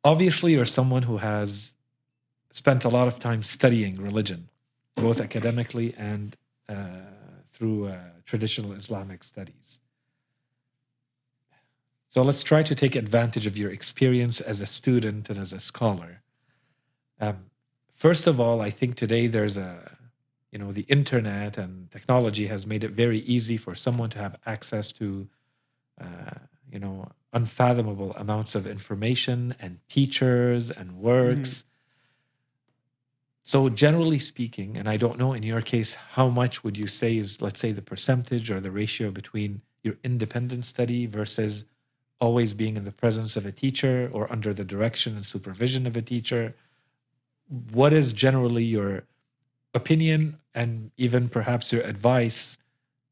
Obviously, you're someone who has spent a lot of time studying religion, both academically and through traditional Islamic studies. So let's try to take advantage of your experience as a student and as a scholar. Um, First of all, I think today there's the internet and technology has made it very easy for someone to have access to, unfathomable amounts of information and teachers and Mhm. works. So generally speaking, and I don't know in your case, how much would you say is, let's say, the percentage or the ratio between your independent study versus always being in the presence of a teacher or under the direction and supervision of a teacher? What is generally your opinion and even perhaps your advice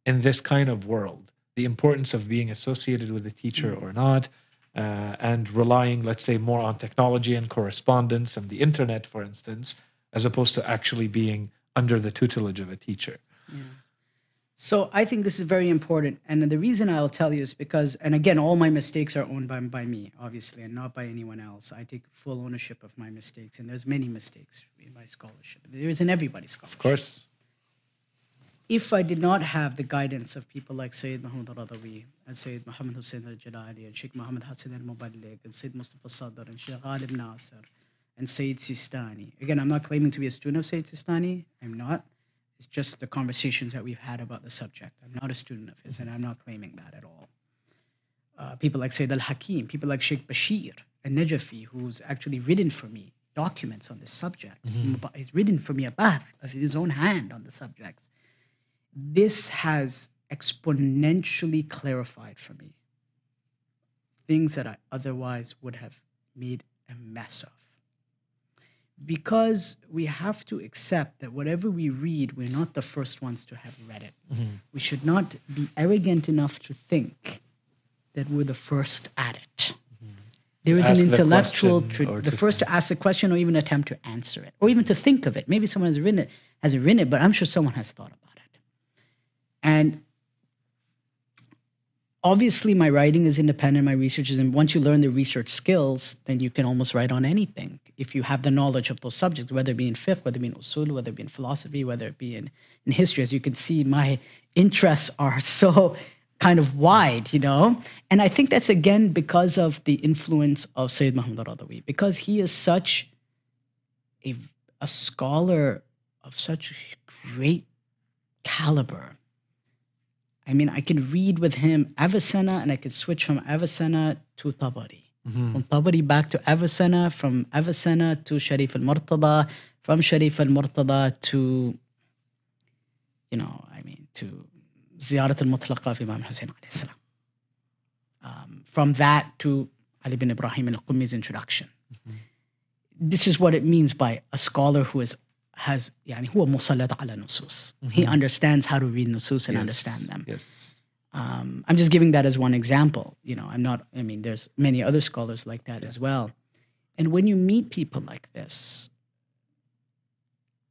in this kind of world? The importance of being associated with a teacher Mhm. or not, and relying, let's say, more on technology and correspondence and the internet, for instance, as opposed to actually being under the tutelage of a teacher. Yeah. So I think this is very important. And the reason I'll tell you is because, and again, all my mistakes are owned by me, obviously, and not by anyone else. I take full ownership of my mistakes. And there's many mistakes in my scholarship. There is in everybody's Of scholarship. course. If I did not have the guidance of people like Sayyid Muhammad al-Radawi and Sayyid Muhammad Hussein al-Jalali and Sheikh Muhammad Hassan al-Muballigh and Sayyid Mustafa Sadr and Sheikh Ghalib Nasser and Sayyid Sistani. Again, I'm not claiming to be a student of Sayyid Sistani. I'm not. It's just the conversations that we've had about the subject. I'm not a student of his, and I'm not claiming that at all. People like Sayyid al-Hakim, people like Sheikh Bashir and Najafi, who's actually written for me documents on this subject. Mhm. He's written for me a bath of his own hand on the subjects. This has exponentially clarified for me things that I otherwise would have made a mess of. Because we have to accept that whatever we read, we're not the first ones to have read it. Mhm. We should not be arrogant enough to think that we're the first at it. There To is an ask the intellectual, question or the to first to ask the question or even attempt to answer it, or even to think of it. Maybe someone hasn't written it, but I'm sure someone has thought about it. And obviously my writing is independent, my research is, and once you learn the research skills, then you can almost write on anything. If you have the knowledge of those subjects, whether it be in fiqh, whether it be in usul, whether it be in philosophy, whether it be in history, as you can see, my interests are so kind of wide, And I think that's again because of the influence of Sayyid Muhammad al-Radawi, because he is such a, a scholar of such great caliber. I mean, I could read with him Avicenna and I could switch from Avicenna to Tabari. Mhm. From Tabari back to Avicenna, from Avicenna to Sharif al-Murtada, from Sharif al-Murtada to, to Ziyarat al-Mutlaqa of Imam Hussein alayhi salam. From that to Ali bin Ibrahim al-Qummi's introduction. Mhm. This is what it means by a scholar who has يعني هو مسلط على نصوص. He Mhm. understands how to read nusus and Yes. understand them. Yes. I'm just giving that as one example. There's many other scholars like that as well. And when you meet people like this,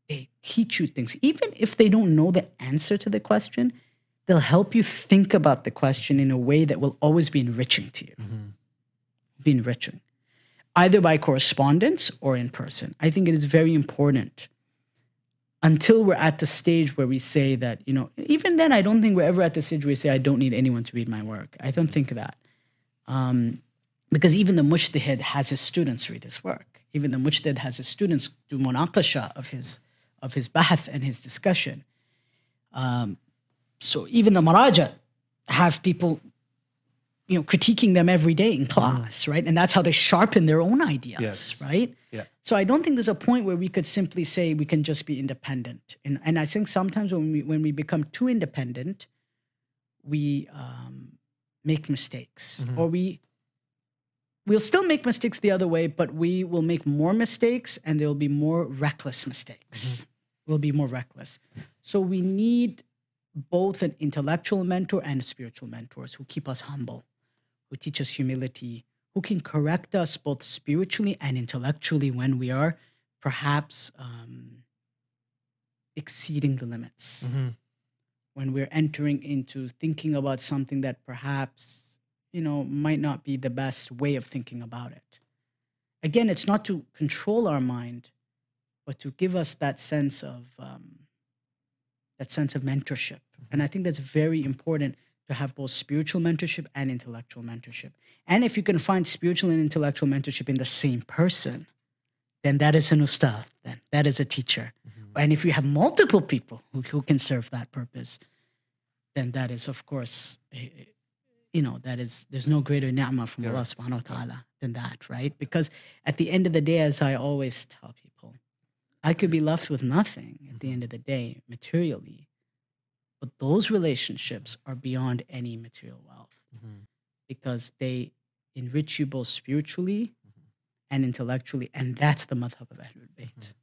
they teach you things. Even if they don't know the answer to the question, they'll help you think about the question in a way that will always be enriching to you. Mhm. Be enriching. Either by correspondence or in person. I think it is very important until we're at the stage where we say that, even then, I don't think we're ever at the stage where we say, I don't need anyone to read my work. I don't think that. Because even the mujtahid has his students read his work. Even the mujtahid has his students do munaqasha of his bahath and his discussion. So even the maraja have people critiquing them every day in class, right? And that's how they sharpen their own ideas, Yes. right? Yeah. So I don't think there's a point where we could simply say we can just be independent. And I think sometimes when we become too independent, we make mistakes, Mhm. or we'll still make mistakes the other way, but we will make more mistakes, and there will be more reckless mistakes. We'll be more reckless. So we need both an intellectual mentor and spiritual mentors who keep us humble, who teach us humility, who can correct us both spiritually and intellectually when we are perhaps exceeding the limits, Mhm. when we're entering into thinking about something that perhaps, might not be the best way of thinking about it. again, it's not to control our mind, but to give us that sense of mentorship. And Mhm. I think that's very important to have both spiritual mentorship and intellectual mentorship. And if you can find spiritual and intellectual mentorship in the same person, then that is an ustad, then that is a teacher. Mhm. And if you have multiple people who can serve that purpose, then that is, of course, that is, there's no greater ni'mah from Allah Correct. subhanahu wa Yeah. ta'ala than that, right? Because at the end of the day, as I always tell people, I could be left with nothing at the Mhm. end of the day, materially, but those relationships are beyond any material wealth Mhm. because they enrich you both spiritually Mhm. and intellectually, and that's the madhab of Ahlul Mhm. Bayt.